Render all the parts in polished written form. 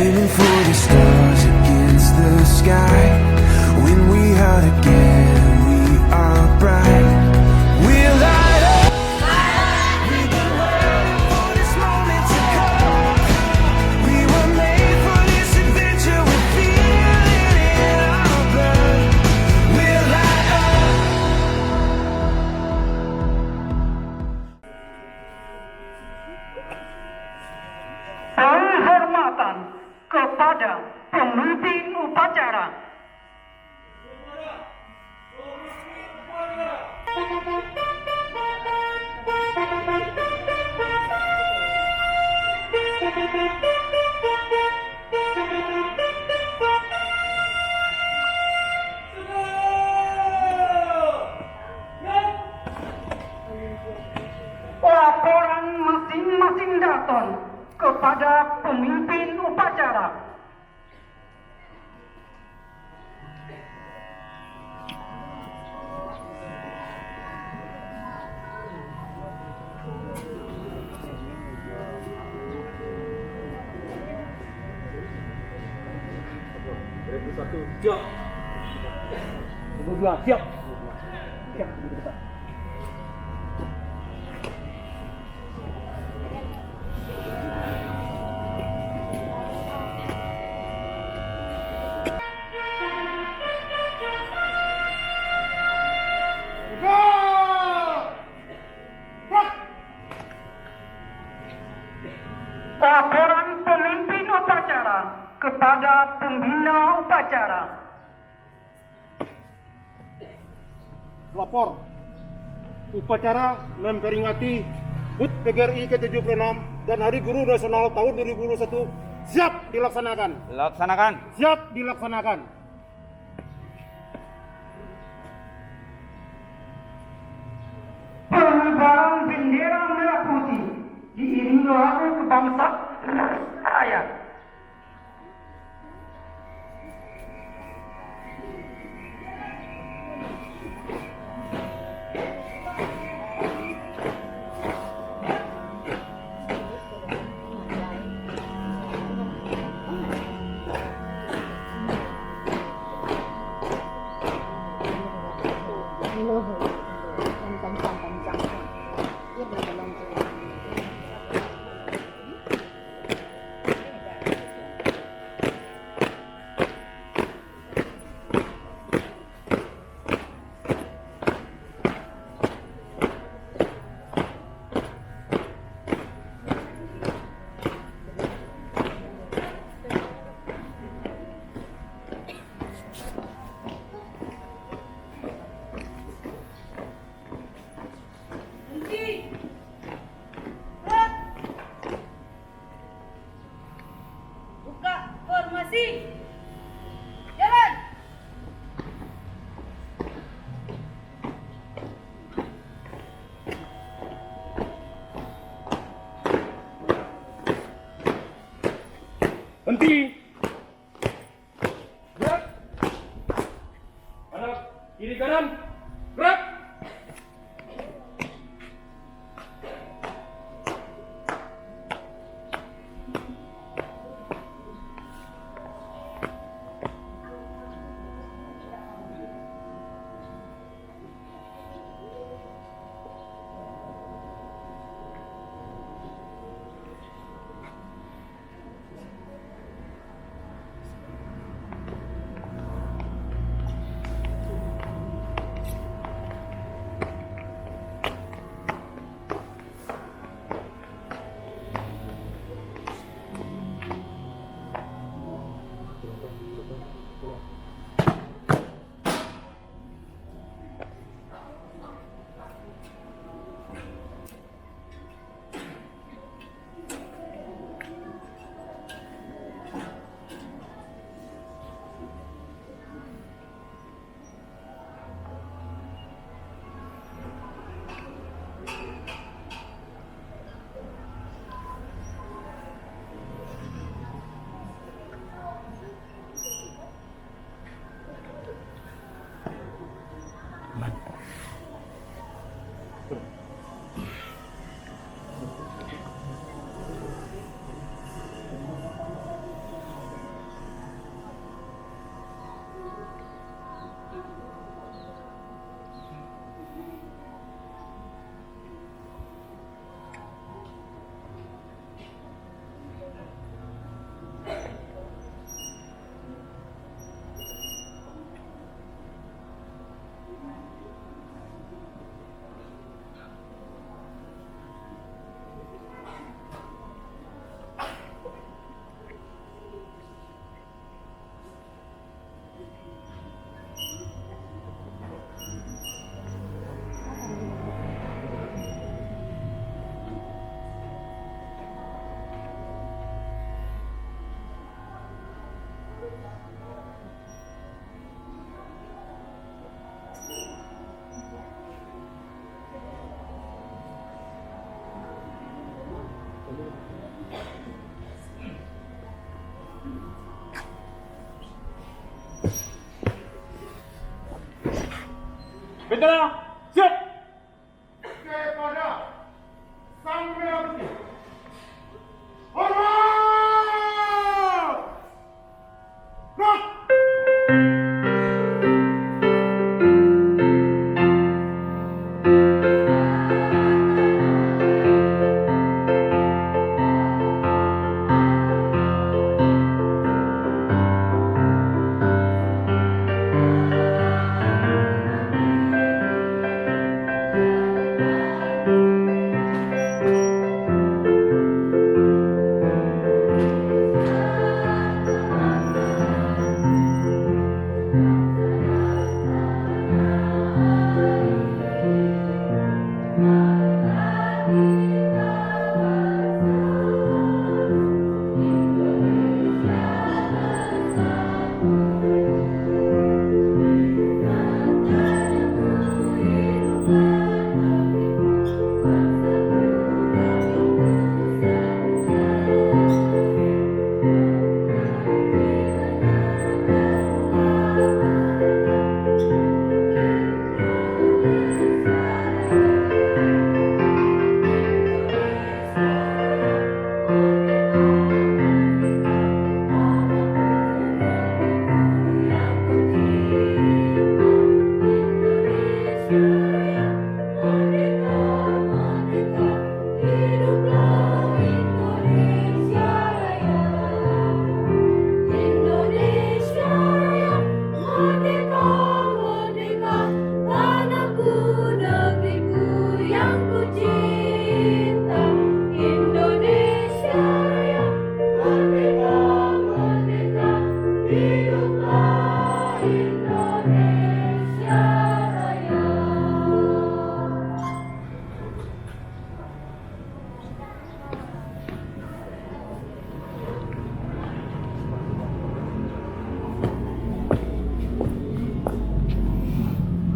aiming for the stars against the sky. When we are together, we are bright. We'll light up. We've been waiting for this moment to come. We were made for this adventure. We feel it in our blood. We'll light up. Penghormatan kepada pemimpin upacara. Laporan masing-masing daton kepada pemimpin upacara. Satu, siap. Dua, siap. Siap. Laporan pemimpin upacara kepada pembina upacara. Lapor. Upacara memperingati HUT PGRI ke-76 dan Hari Guru Nasional tahun 2021 siap dilaksanakan. Laksanakan. Siap dilaksanakan. Pengibaran bendera merah putih diiringi lagu kebangsaan saya. Buka formasi. Jalan. Henti. Gerak. Anak kiri kanan. Gerak. Segera siap. Kepada Sang Merah Putih. Hormat! Gerak!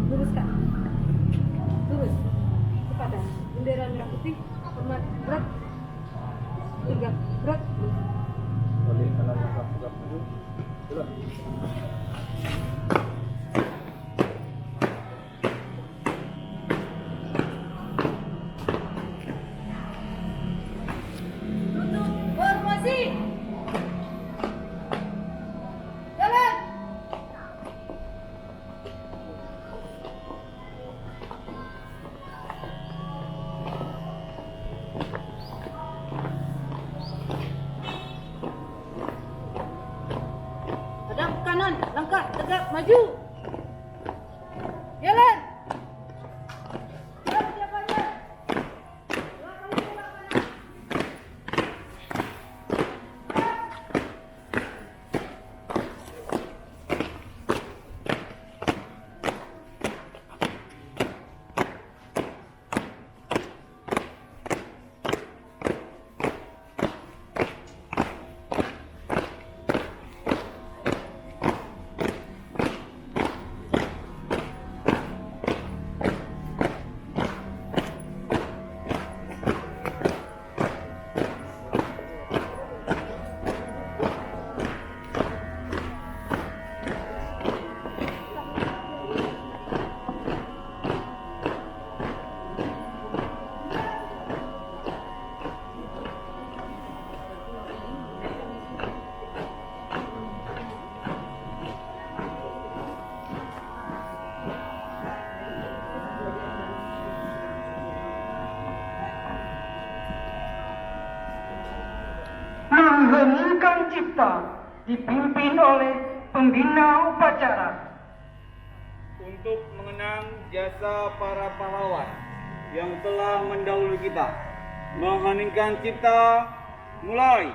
Lurus kak. Lurus. Kepada bendera merah putih. Hormat. Gerak. Tegak. Gerak. Tutup formasi. Jalan. Hadap kanan, langkah tegak maju. Jalan. Siap, siap, siap. Dua kali tembak kanan. Mengheningkan cipta dipimpin oleh pembina upacara. Untuk mengenang jasa para pahlawan yang telah mendahului kita. Mengheningkan cipta, mulai.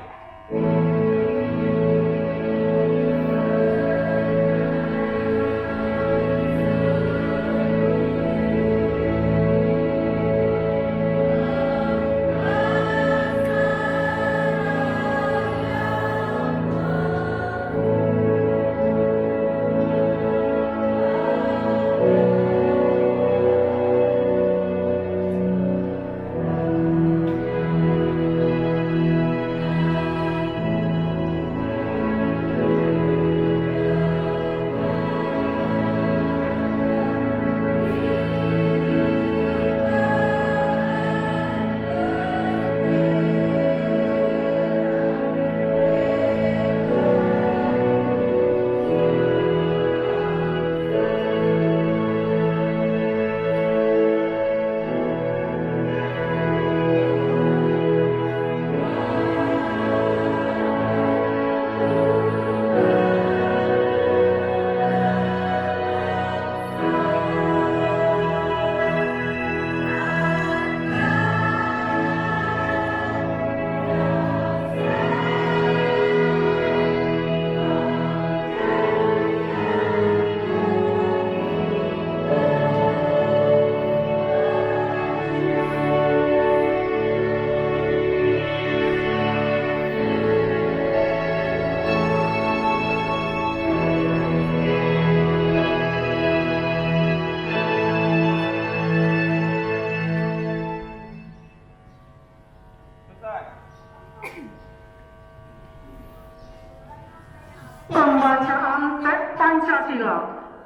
Pembacaan teks Pancasila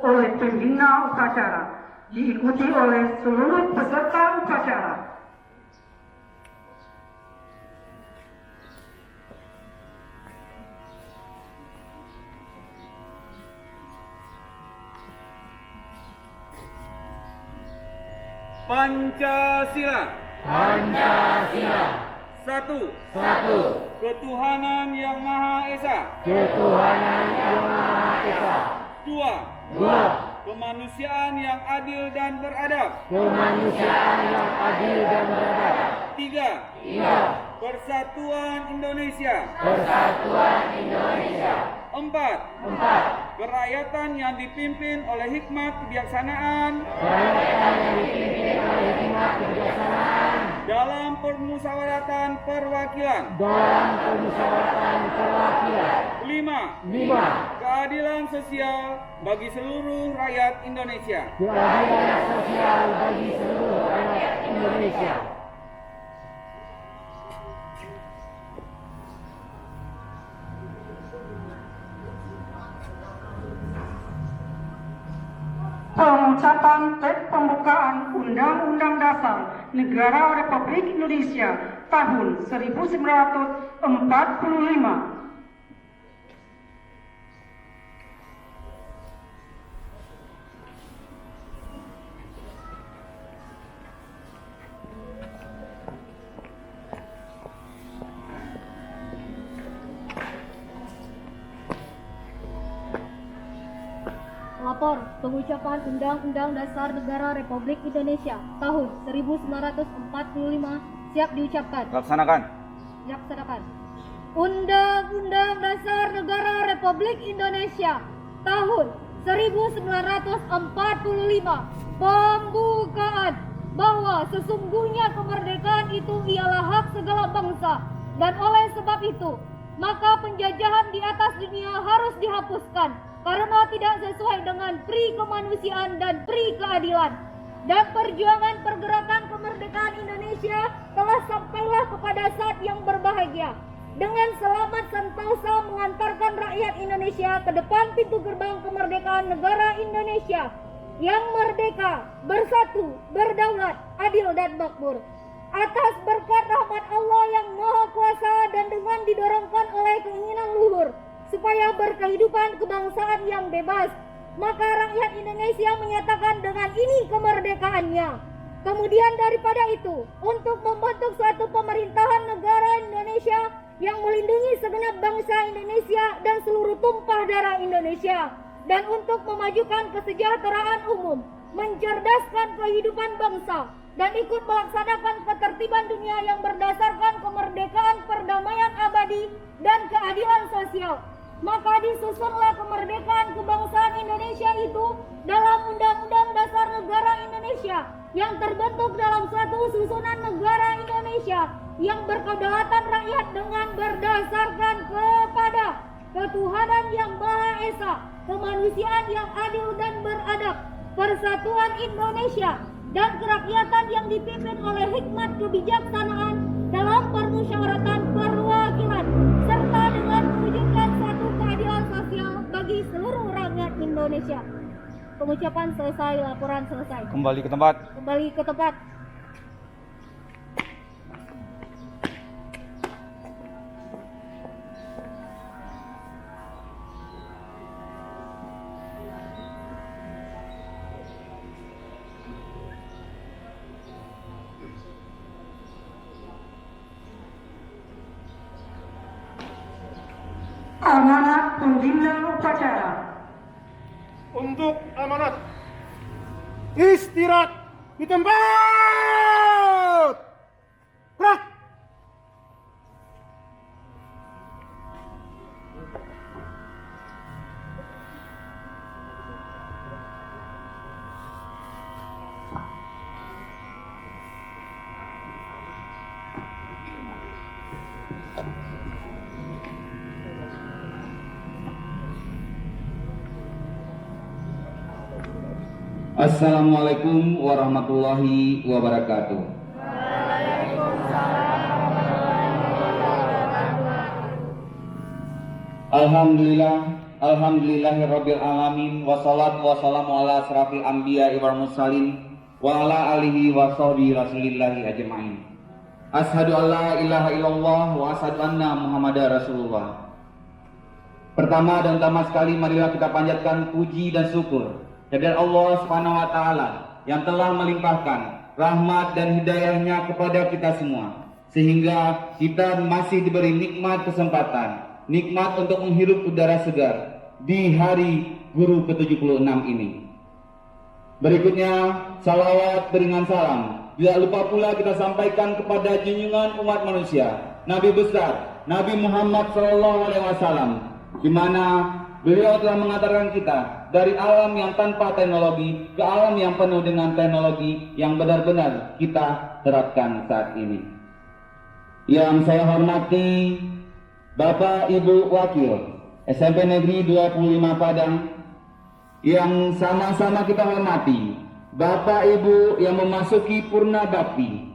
oleh pembina upacara diikuti oleh seluruh peserta upacara. Pancasila. Pancasila. Satu. Satu. Ketuhanan Yang Maha Esa. Ketuhanan Yang Maha Esa. Dua. Dua. Kemanusiaan yang adil dan beradab. Kemanusiaan yang adil dan beradab. Tiga. Tiga. Persatuan Indonesia. Persatuan Indonesia. Empat. Empat. Kerakyatan yang dipimpin oleh hikmat kebijaksanaan Kerakyatan yang dipimpin oleh hikmat kebijaksanaan dalam permusyawaratan perwakilan. dalam permusyawaratan perwakilan. Lima. Lima. Keadilan sosial bagi seluruh rakyat Indonesia. Keadilan sosial bagi seluruh rakyat Indonesia. Pengucapan teks pembukaan Undang-Undang Dasar Negara Republik Indonesia tahun 1945. Lapor pengucapan Undang-Undang Dasar Negara Republik Indonesia tahun 1945 siap diucapkan. Laksanakan. Dilaksanakan. Undang-Undang Dasar Negara Republik Indonesia tahun 1945 pembukaan bahwa sesungguhnya kemerdekaan itu ialah hak segala bangsa dan oleh sebab itu maka penjajahan di atas dunia harus dihapuskan karena tidak sesuai dengan pri kemanusiaan dan pri keadilan. Dan perjuangan pergerakan kemerdekaan Indonesia telah sampailah kepada saat yang berbahagia. Dengan selamat sentosa mengantarkan rakyat Indonesia ke depan pintu gerbang kemerdekaan negara Indonesia yang merdeka, bersatu, berdaulat, adil dan makmur. Atas berkat rahmat Allah yang Maha Kuasa dan dengan didorongkan oleh keinginan luhur supaya berkehidupan kebangsaan yang bebas, maka rakyat Indonesia menyatakan dengan ini kemerdekaannya. Kemudian daripada itu, untuk membentuk suatu pemerintahan negara Indonesia yang melindungi segenap bangsa Indonesia dan seluruh tumpah darah Indonesia, dan untuk memajukan kesejahteraan umum, mencerdaskan kehidupan bangsa, dan ikut melaksanakan ketertiban dunia yang berdasarkan kemerdekaan, perdamaian abadi, dan keadilan sosial. Maka disusunlah kemerdekaan kebangsaan Indonesia itu dalam Undang-Undang Dasar Negara Indonesia yang terbentuk dalam suatu susunan negara Indonesia yang berkedaulatan rakyat dengan berdasarkan kepada ketuhanan yang Maha Esa, kemanusiaan yang adil dan beradab, persatuan Indonesia, dan kerakyatan yang dipimpin oleh hikmat kebijaksanaan dalam permusyawaratan perwakilan, serta dengan mewujudkan suatu keadilan sosial bagi seluruh rakyat Indonesia. Pengucapan selesai, laporan selesai. Kembali ke tempat. Kembali ke tempat. Amanat pembina upacara. Untuk amanat istirahat di tempat. Gerak. Assalamualaikum warahmatullahi wabarakatuh. Alhamdulillah, Alhamdulillahirabbil alamin wassalatu wassalamu ala asrafil anbiya'i wal mursalin wa ala alihi wa sahbihi rasulillahi ajma'in. Asyhadu an la ilaha illallah wa asyhadu anna Muhammadar Rasulullah. Pertama dan utama sekali marilah kita panjatkan puji dan syukur kepada Allah Subhanahu wa taala yang telah melimpahkan rahmat dan hidayahnya kepada kita semua sehingga kita masih diberi nikmat kesempatan, nikmat untuk menghirup udara segar di hari Guru ke-76 ini. Berikutnya salawat beringan salam tidak lupa pula kita sampaikan kepada junjungan umat manusia, Nabi besar Nabi Muhammad SAW, di mana beliau telah mengantarkan kita dari alam yang tanpa teknologi ke alam yang penuh dengan teknologi yang benar-benar kita terapkan saat ini. Yang saya hormati Bapak Ibu Wakil SMP Negeri 25 Padang, yang sama-sama kita hormati Bapak Ibu yang memasuki Purna Bakti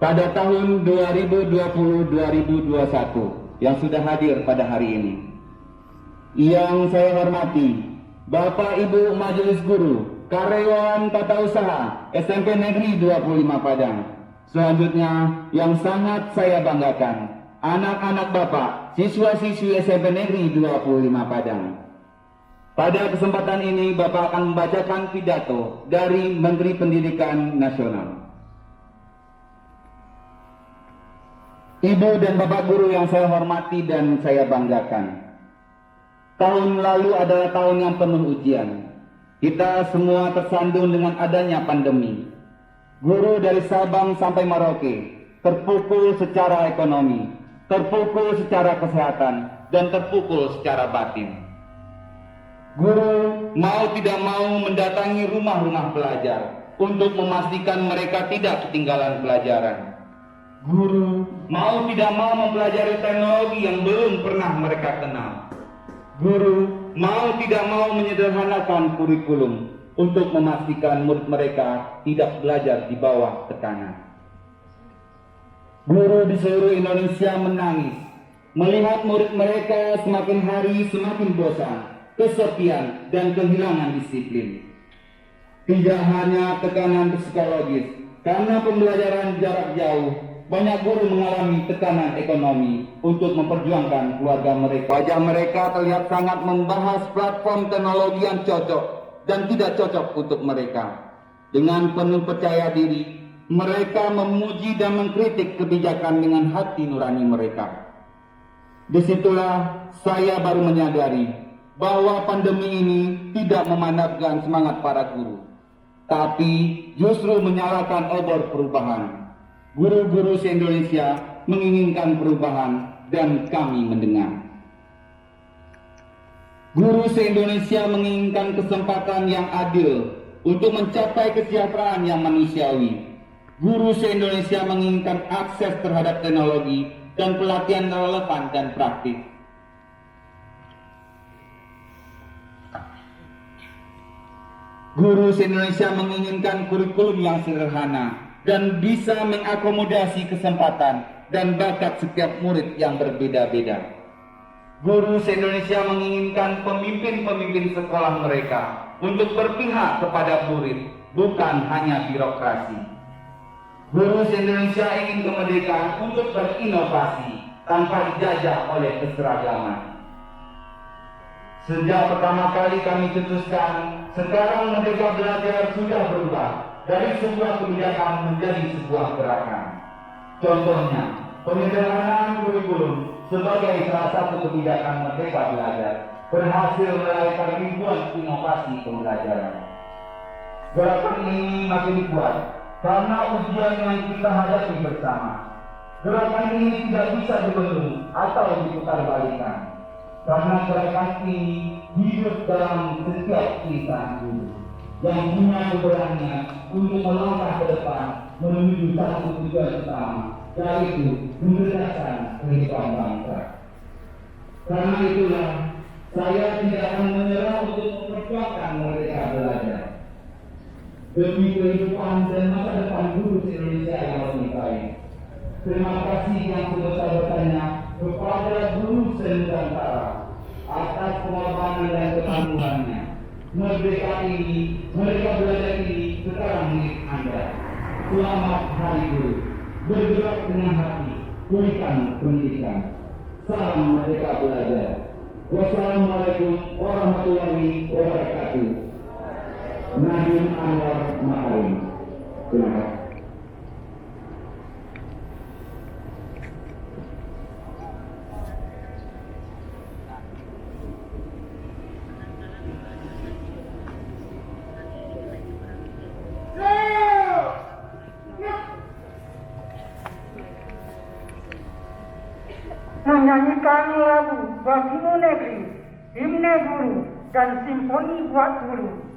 pada tahun 2020-2021 yang sudah hadir pada hari ini. Yang saya hormati Bapak Ibu Majelis Guru, karyawan tata usaha SMP Negeri 25 Padang. Selanjutnya yang sangat saya banggakan, anak-anak Bapak, siswa-siswi SMP Negeri 25 Padang. Pada kesempatan ini Bapak akan membacakan pidato dari Menteri Pendidikan Nasional. Ibu dan Bapak Guru yang saya hormati dan saya banggakan, tahun lalu adalah tahun yang penuh ujian. Kita semua tersandung dengan adanya pandemi. Guru dari Sabang sampai Merauke terpukul secara ekonomi, terpukul secara kesehatan, dan terpukul secara batin. Guru mau tidak mau mendatangi rumah-rumah pelajar untuk memastikan mereka tidak ketinggalan pelajaran. Guru mau tidak mau mempelajari teknologi yang belum pernah mereka kenal. Guru mau tidak mau menyederhanakan kurikulum untuk memastikan murid mereka tidak belajar di bawah tekanan. Guru di seluruh Indonesia menangis melihat murid mereka semakin hari semakin bosan, kesepian, dan kehilangan disiplin. Tidak hanya tekanan psikologis, karena pembelajaran jarak jauh, banyak guru mengalami tekanan ekonomi untuk memperjuangkan keluarga mereka. Wajah mereka terlihat sangat membahas platform teknologi yang cocok dan tidak cocok untuk mereka. Dengan penuh percaya diri, mereka memuji dan mengkritik kebijakan dengan hati nurani mereka. Disitulah saya baru menyadari bahwa pandemi ini tidak memadamkan semangat para guru, tapi justru menyalakan obor perubahan. Guru-guru se-Indonesia menginginkan perubahan dan kami mendengar. Guru se-Indonesia menginginkan kesempatan yang adil untuk mencapai kesejahteraan yang manusiawi. Guru se-Indonesia menginginkan akses terhadap teknologi dan pelatihan relevan dan praktis. Guru se-Indonesia menginginkan kurikulum yang sederhana dan bisa mengakomodasi kesempatan dan bakat setiap murid yang berbeda-beda. Guru se-Indonesia menginginkan pemimpin-pemimpin sekolah mereka untuk berpihak kepada murid, bukan hanya birokrasi. Guru se-Indonesia ingin kemerdekaan untuk berinovasi tanpa dijajah oleh keseragaman. Sejak pertama kali kami cetuskan, sekarang Merdeka Belajar sudah berubah dari sebuah kebijakan menjadi sebuah gerakan. Contohnya, penyederhanaan kurikulum sebagai salah satu kebijakan Merdeka Belajar berhasil melahirkan ribuan inovasi pembelajaran. Gerakan ini makin kuat karena ujian yang kita hadapi bersama. Gerakan ini tidak bisa dibendung atau diputarbalikkan, karena gerakan ini hidup dalam setiap insan guru yang punya keberanian untuk melangkah ke depan menuju satu tujuan utama, yaitu memerdekakan kehidupan bangsa. Karena itulah saya tidak akan menyerah untuk memperjuangkan Merdeka Belajar demi kehidupan dan masa depan guru Indonesia yang lebih baik. Terima kasih yang sebesar-besarnya kepada guru se-Nusantara atas pengorbanan dan ketangguhannya. Merdeka belajar ini sekarang milik Anda. Selamat Hari Guru. Bergerak dengan hati, pulihkan pendidikan. Salam Merdeka Belajar. Wassalamualaikum warahmatullahi wabarakatuh. Nadiem Anwar Makarim. Terima kasih. Menyanyikan lagu Bagimu Negeri, Himne Guru, dan Simfoni Buat Guru.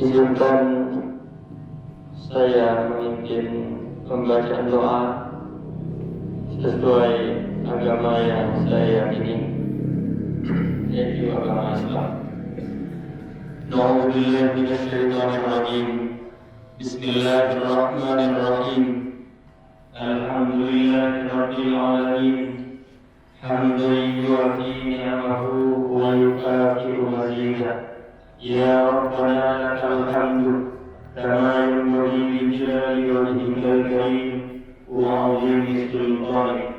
Izinkan saya memimpin pembacaan doa sesuai agama yang saya yakini, yaitu agama Islam. Na'udzubillahi minasyaitonir rajim. Bismillahirrahmanirrahim. Alhamdulillahirabbil alamin. Hamdan yu'ti ni'amahu wa yukafi'u mazidah. Ya Rabbana lakal hamdu kama yanbaghi li jalali wajhikal karim wa 'azimi sultanik.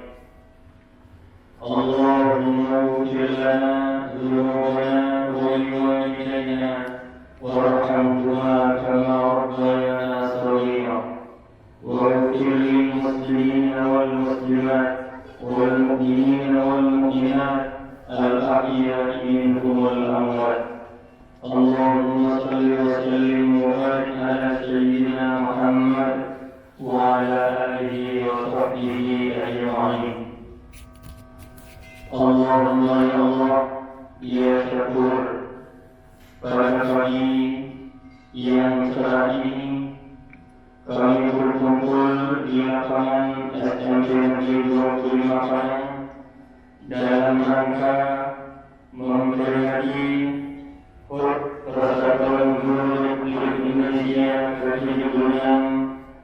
Allahumma ighfir lana dhunubana wa liwalidayna warhamhuma kama rabbayana shaghira. واغفر للمسلمين والمسلمات والمؤمنين والمؤمنات الأحياء منهم والأموات. اللهم صل وسلم وبارك على سيدنا محمد وعلى آله وصحبه أجمعين. اللهم ya Allah, ya Syakur, pada pagi yang cerah ini kami berkumpul di lapangan SMP Negeri 25 Padang dalam rangka memperingati HUT Persatuan Guru Republik Indonesia ke-76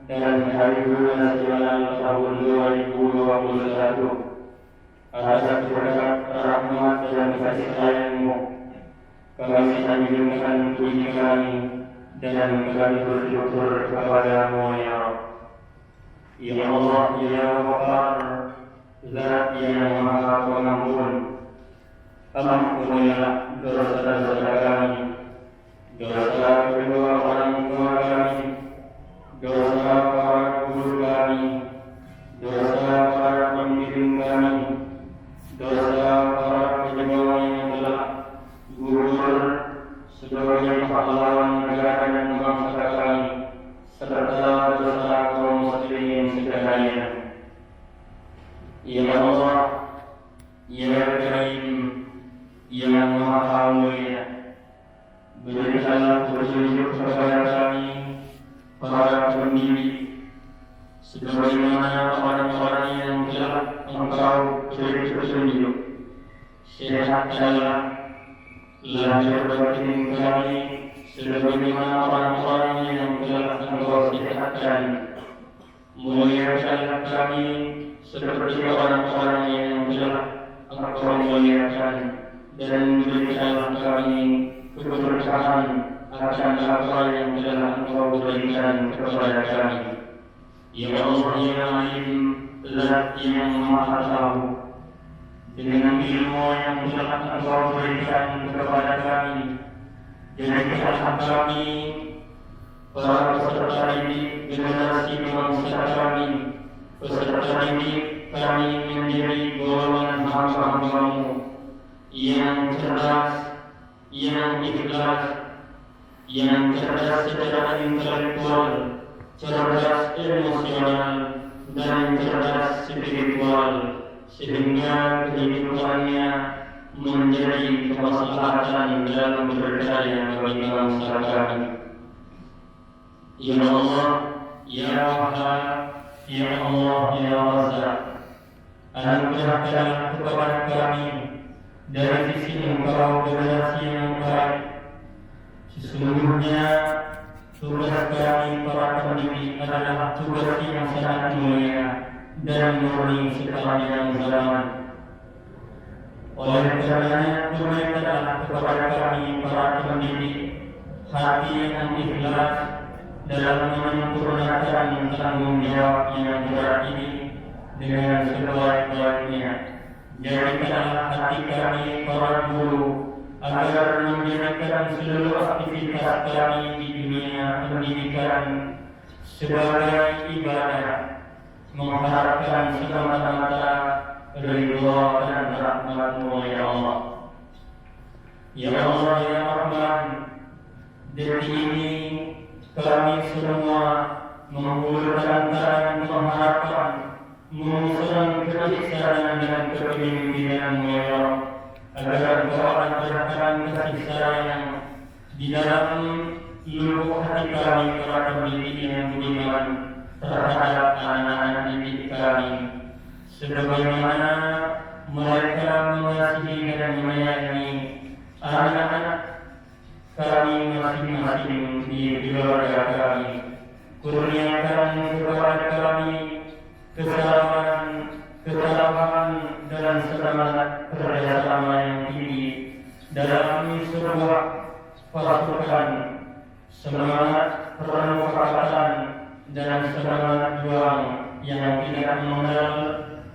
dan Hari Guru Nasional tahun 2021. Atas berkat rahmat dan kasih sayang-Mu, kami sanjungkan puji kami dan kami bersyukur kepada-Mu ya Rabb. Ya Allah, ya Ghaffar, Zat yang Maha Pengampun, ampunilah dosa-dosa kami, dosa kedua orang tua kami, dosa para guru kami, dosa para pembimbing kami, dosa para penyewa yang telah gugur sebagai pahlawan negara dan bangsa kami, serta dosa kaum muslimin sekalian. Ya Allah, ya Karim, yang Maha Mulia, berikanlah petunjuk kepada kami, para pendidik, sebagaimana orang-orang yang telah Engkau beri petunjuk. Sehatkanlah lahir batin kami, sebagaimana orang-orang yang telah Engkau sehatkan. Muliakanlah kami seperti orang-orang yang telah Engkau muliakan, dan berikanlah kami keberkahan akan apa yang telah Engkau berikan kepada kami. Ya Allah, ya Alim, Zat yang Maha Tahu, dengan ilmu yang telah Engkau berikan kepada kami, jadikanlah kami para peserta didik generasi bangsa kami, peserta didik kami menjadi golongan hamba-Hamba-Mu yang cerdas, yang ikhlas, yang cerdas secara intelektual, cerdas emosional, dan cerdas spiritual, sehingga kehidupannya menjadi kemaslahatan dalam berkarya bagi bangsa kami. Ya Allah, ya Wahhab, ya Allah, ya Razzaq, anugerahkanlah kepada kami dari sisi Engkau generasi yang baik. Sesungguhnya tugas kami para pendidik adalah tugas yang sangat mulia dan murni sepanjang zaman. Oleh karenanya tunaikanlah kepada kami para pendidik hati yang ikhlas dalam menyempurnakan tanggung jawab yang berat ini dengan sebaik-baiknya. Jadikanlah hati kami para guru agar menjadikan seluruh aktivitas kami di dunia pendidikan sebagai ibadah, mengharapkan semata-mata ridha dan rahmat-Mu ya Allah. Ya Allah, ya Rahman, detik ini kami semua menghulurkan tangan pengharapan, memohon keikhlasan dan kepemimpinan-Mu ya Allah, agar Engkau anugerahkan kasih sayang di dalam seluruh hati kami para pendidik yang budiman terhadap anak-anak didik kami, sebagaimana mereka mengasihi dan menyayangi anak-anak kami masing-masing di keluarga kami. Kurniakan kepada kami kesabaran dan semangat kerjasama yang tinggi dalam sebuah pasukan, semangat penuh dan semangat juang yang tidak mengenal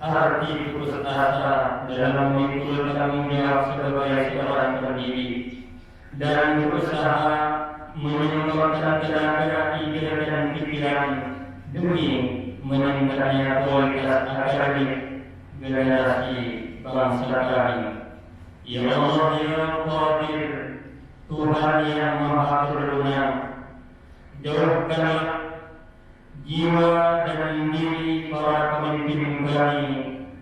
arti putus asa dalam memikul tanggung jawab sebagai seorang pendidik dan berusaha menyumbangkan tenaga, ide dan pikiran demi meningkatnya kualitas akademik generasi bangsa kami. Ya Allah ya Qadir, Tuhan yang Maha Berwenang, jauhkanlah jiwa dan diri para pemimpin kami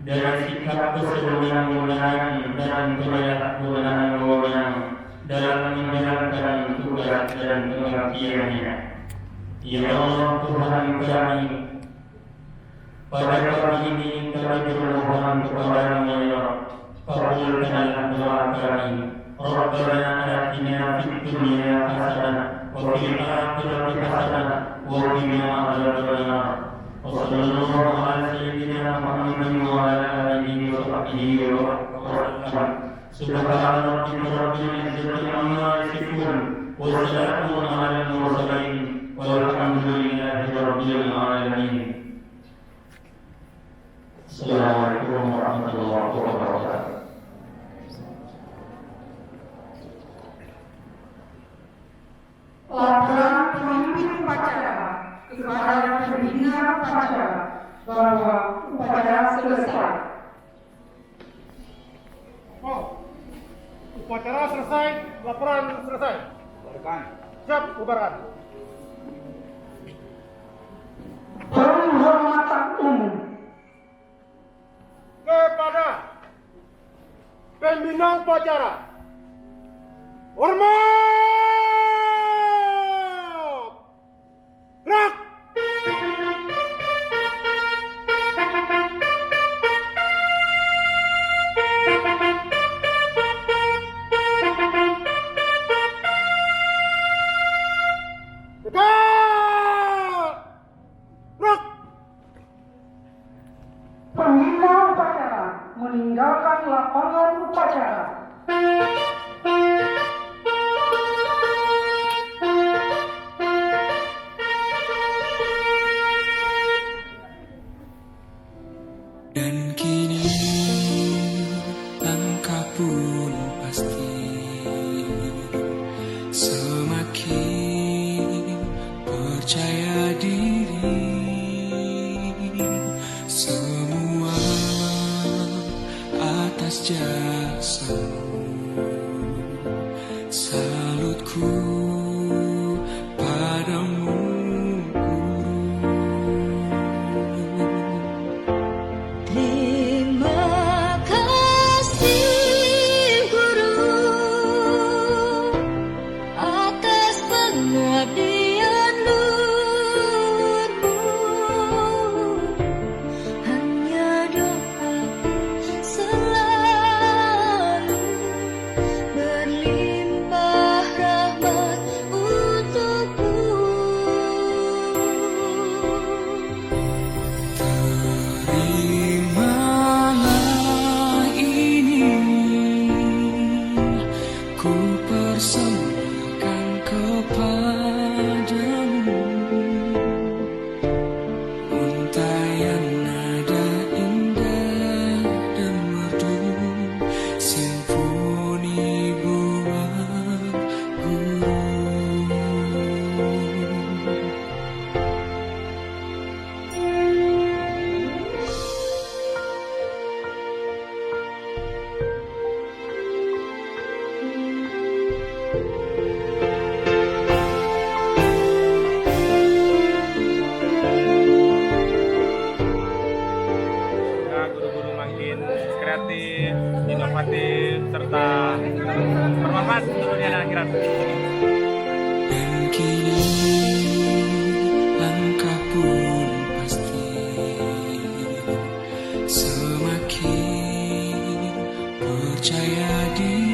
dari sikap kesewenang-wenangan dan penyalahgunaan dalam menjalankan tugas dan pengabdiannya. Ya Allah Tuhan kami, pada pagi ini kami bermohon kepada-Mu ya Allah, kabulkanlah doa kami. Rabbana atina fid dunya hasanah wa fil akhirati hasanah wa qina adzabannar. Wa sallallahu ala sayyidina Muhammadin wa ala alihi wa sahbihi wa sallam. Subhana rabbika rabbil izzati amma yasifun wa salamun alal mursalin walhamdulillahi rabbil alamin. Assalamualaikum warahmatullahi wabarakatuh. Laporan pemimpin upacara kepada pembina upacara bahwa upacara selesai. Upacara selesai, laporan selesai. Siap, bubarkan. Penghormatan umum Kepada pembina upacara, hormat. Gerak. pembina upacara meninggalkan lapangan upacara. Dan kini langkah pun pasti semakin percaya diri. Semua atas jasamu, salutku padamu. Terima kasih guru atas pengabdian luhurmu. Hanya doaku selalu berlimpah rahmat untukmu. Terimalah ini, ku persembahkan kepadamu untayan nada indah dan merdu, simfoni buat guru. Ya, guru-guru makin kreatif, inovatif, serta bermanfaat untuk dunia dan akhirat. Dan kini percaya diri.